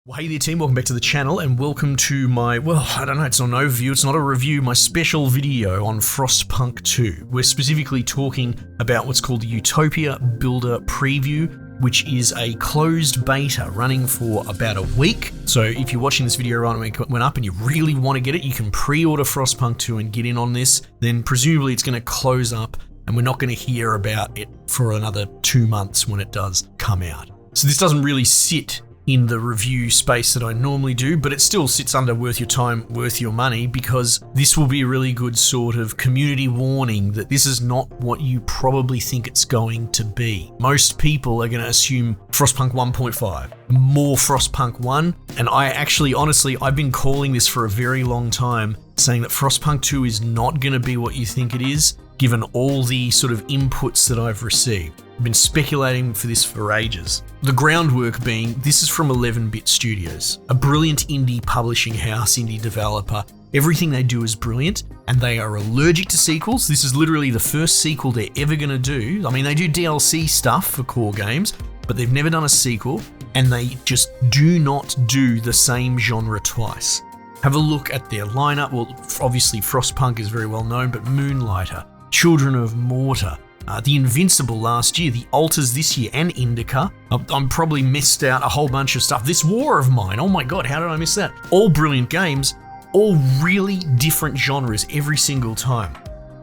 Well, hey there team, welcome back to the channel and welcome to my, I don't know, it's not an overview, it's not a review, my special video on Frostpunk 2. We're specifically talking about what's called the Utopia Builder preview, which is a closed beta running for about a week. So if you're watching this video right when it went up and you really want to get it, you can pre-order Frostpunk 2 and get in on this. Then presumably it's going to close up and we're not going to hear about it for another 2 months when it does come out. So this doesn't really sit in the review space that I normally do, but it still sits under worth your time, worth your money, because this will be a really good sort of community warning that this is not what you probably think it's going to be. Most people are going to assume Frostpunk 1.5, more Frostpunk 1, and I actually, honestly, I've been calling this for a very long time, saying that Frostpunk 2 is not going to be what you think it is, given all the sort of inputs that I've received. I've been speculating for this for ages. The groundwork being, this is from 11-Bit Studios, a brilliant indie publishing house, indie developer. Everything they do is brilliant, and they are allergic to sequels. This is literally the first sequel they're ever going to do. I mean, they do DLC stuff for core games, but they've never done a sequel, and they just do not do the same genre twice. Have a look at their lineup. Well, obviously Frostpunk is very well known, but Moonlighter, Children of Mortar, The Invincible last year, The Alters this year, and Indica. I'm probably missed out a whole bunch of stuff. This War of Mine, oh my god, how did I miss that? All brilliant games, all really different genres every single time.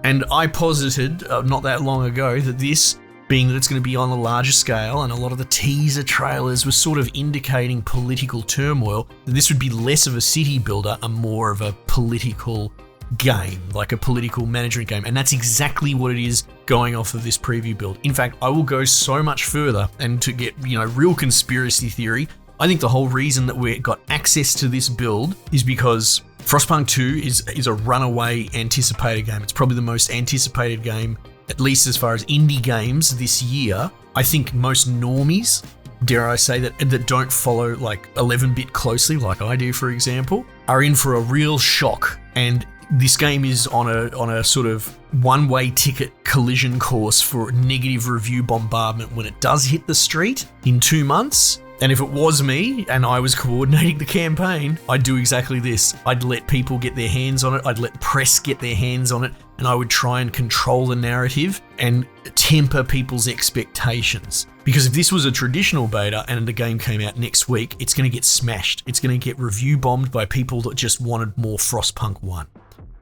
And I posited not that long ago that this, being that it's going to be on a larger scale, and a lot of the teaser trailers were sort of indicating political turmoil, that this would be less of a city builder and more of a political game, like a political management game, and that's exactly what it is going off of this preview build. In fact, I will go so much further, and to get, real conspiracy theory, I think the whole reason that we got access to this build is because Frostpunk 2 is a runaway anticipated game. It's probably the most anticipated game, at least as far as indie games this year. I think most normies, dare I say, that don't follow like 11-bit closely, like I do, for example, are in for a real shock. And this game is on a sort of one-way ticket collision course for negative review bombardment when it does hit the street in 2 months. And if it was me and I was coordinating the campaign, I'd do exactly this. I'd let people get their hands on it, I'd let press get their hands on it, and I would try and control the narrative and temper people's expectations. Because if this was a traditional beta and the game came out next week, it's going to get smashed. It's going to get review bombed by people that just wanted more Frostpunk 1.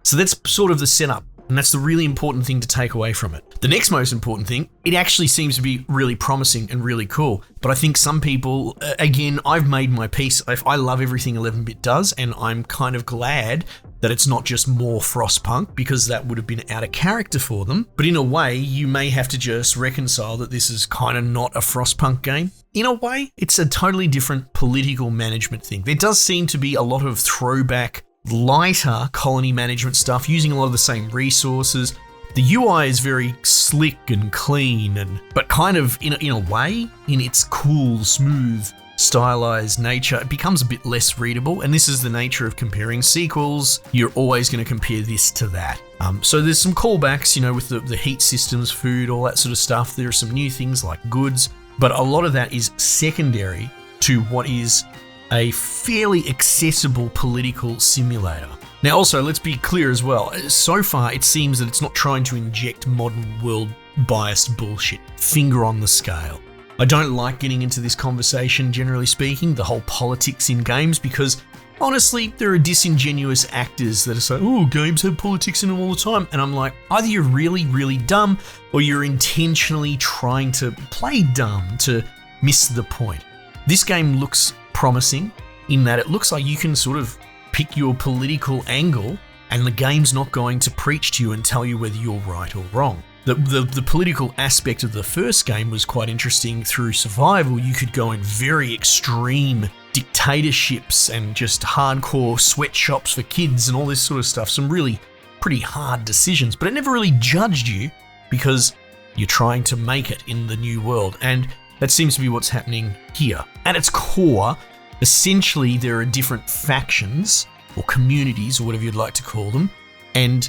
So that's sort of the setup, and that's the really important thing to take away from it. The next most important thing, it actually seems to be really promising and really cool, but I think some people, again, I've made my peace. I love everything 11-bit does, and I'm kind of glad that it's not just more Frostpunk, because that would have been out of character for them. But in a way, you may have to just reconcile that this is kind of not a Frostpunk game. In a way, it's a totally different political management thing. There does seem to be a lot of throwback, lighter colony management stuff, using a lot of the same resources. The UI is very slick and clean, but kind of in a way, in its cool, smooth, stylized nature, it becomes a bit less readable. And this is the nature of comparing sequels. You're always going to compare this to that. So there's some callbacks, with the heat systems, food, all that sort of stuff. There are some new things like goods, but a lot of that is secondary to what is a fairly accessible political simulator. Now also, let's be clear as well, so far it seems that it's not trying to inject modern world biased bullshit, finger on the scale. I don't like getting into this conversation, generally speaking, the whole politics in games, because honestly, there are disingenuous actors that are saying, oh, games have politics in them all the time. And I'm like, either you're really, really dumb, or you're intentionally trying to play dumb to miss the point. This game looks promising in that it looks like you can sort of pick your political angle, and the game's not going to preach to you and tell you whether you're right or wrong. The political aspect of the first game was quite interesting. Through survival, you could go in very extreme dictatorships and just hardcore sweatshops for kids and all this sort of stuff. Some really pretty hard decisions, but it never really judged you because you're trying to make it in the new world. And that seems to be what's happening here. At its core, essentially there are different factions or communities or whatever you'd like to call them, and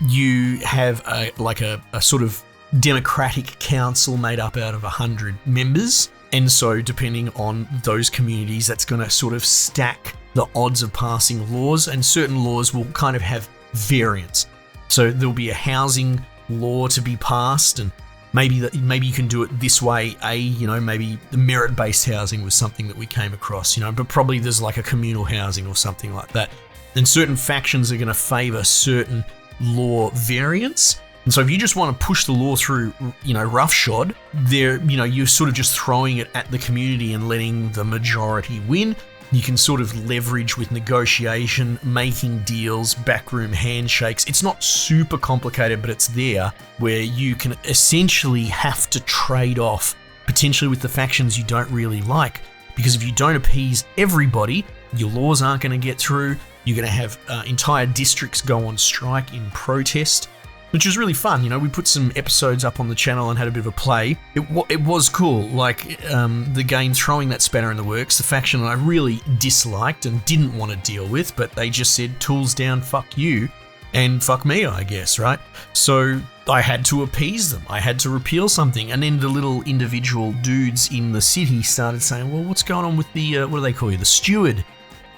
you have a sort of democratic council made up out of 100 members, And so depending on those communities, that's going to sort of stack the odds of passing laws, and certain laws will kind of have variance. So there'll be a housing law to be passed, and maybe you can do it this way. Maybe the merit-based housing was something that we came across, but probably there's like a communal housing or something like that. And certain factions are going to favor certain law variants. And so if you just want to push the law through, roughshod, you're sort of just throwing it at the community and letting the majority win. You can sort of leverage with negotiation, making deals, backroom handshakes. It's not super complicated, but it's there where you can essentially have to trade off potentially with the factions you don't really like. Because if you don't appease everybody, your laws aren't going to get through. You're going to have entire districts go on strike in protest, which was really fun. We put some episodes up on the channel and had a bit of a play. It was cool, the game throwing that spanner in the works, the faction I really disliked and didn't want to deal with, but they just said, tools down, fuck you, and fuck me, I guess, right? So I had to appease them. I had to repeal something, and then the little individual dudes in the city started saying, well, what's going on with the, what do they call you, the steward?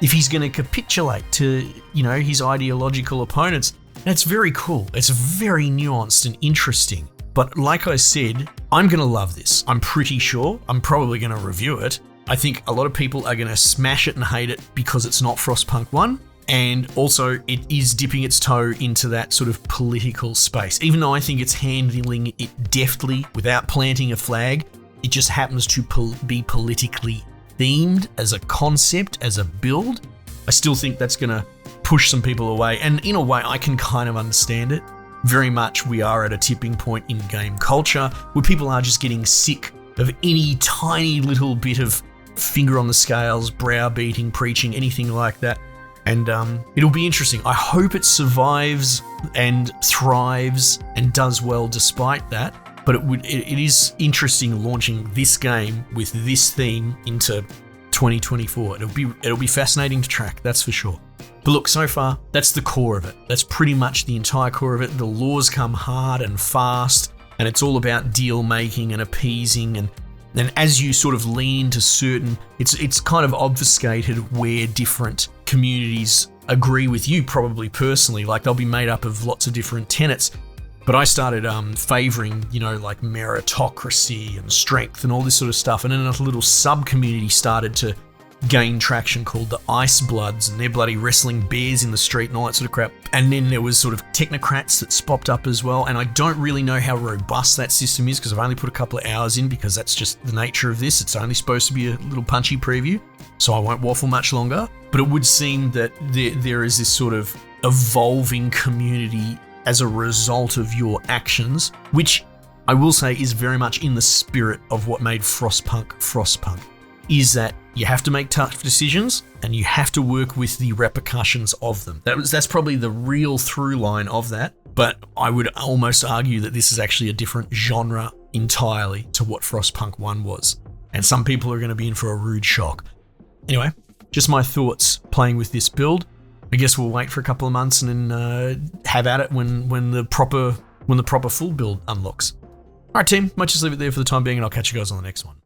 If he's going to capitulate to, his ideological opponents. That's very cool. It's very nuanced and interesting. But like I said, I'm going to love this. I'm pretty sure. I'm probably going to review it. I think a lot of people are going to smash it and hate it because it's not Frostpunk 1. And also it is dipping its toe into that sort of political space. Even though I think it's handling it deftly without planting a flag, it just happens to be politically themed as a concept, as a build. I still think that's going to push some people away, and in a way I can kind of understand it. Very much we are at a tipping point in game culture where people are just getting sick of any tiny little bit of finger on the scales, browbeating, preaching, anything like that. And it'll be interesting. I hope it survives and thrives and does well despite that. But it is interesting launching this game with this theme into 2024. It'll be fascinating to track, that's for sure. But look, so far, that's the core of it. That's pretty much the entire core of it. The laws come hard and fast, and it's all about deal making and appeasing. And as you sort of lean into certain, it's kind of obfuscated where different communities agree with you, probably personally. Like they'll be made up of lots of different tenets. But I started favoring, like meritocracy and strength and all this sort of stuff. And then a little sub-community started to gain traction called the Ice Bloods, and they're bloody wrestling bears in the street and all that sort of crap. And then there was sort of technocrats that popped up as well. And I don't really know how robust that system is because I've only put a couple of hours in because that's just the nature of this. It's only supposed to be a little punchy preview, so I won't waffle much longer. But it would seem that there is this sort of evolving community as a result of your actions, which I will say is very much in the spirit of what made Frostpunk, is that you have to make tough decisions and you have to work with the repercussions of them. That's probably the real through line of that, but I would almost argue that this is actually a different genre entirely to what Frostpunk 1 was. And some people are going to be in for a rude shock. Anyway, just my thoughts playing with this build. I guess we'll wait for a couple of months and then have at it when the proper full build unlocks. All right, team, might just leave it there for the time being, and I'll catch you guys on the next one.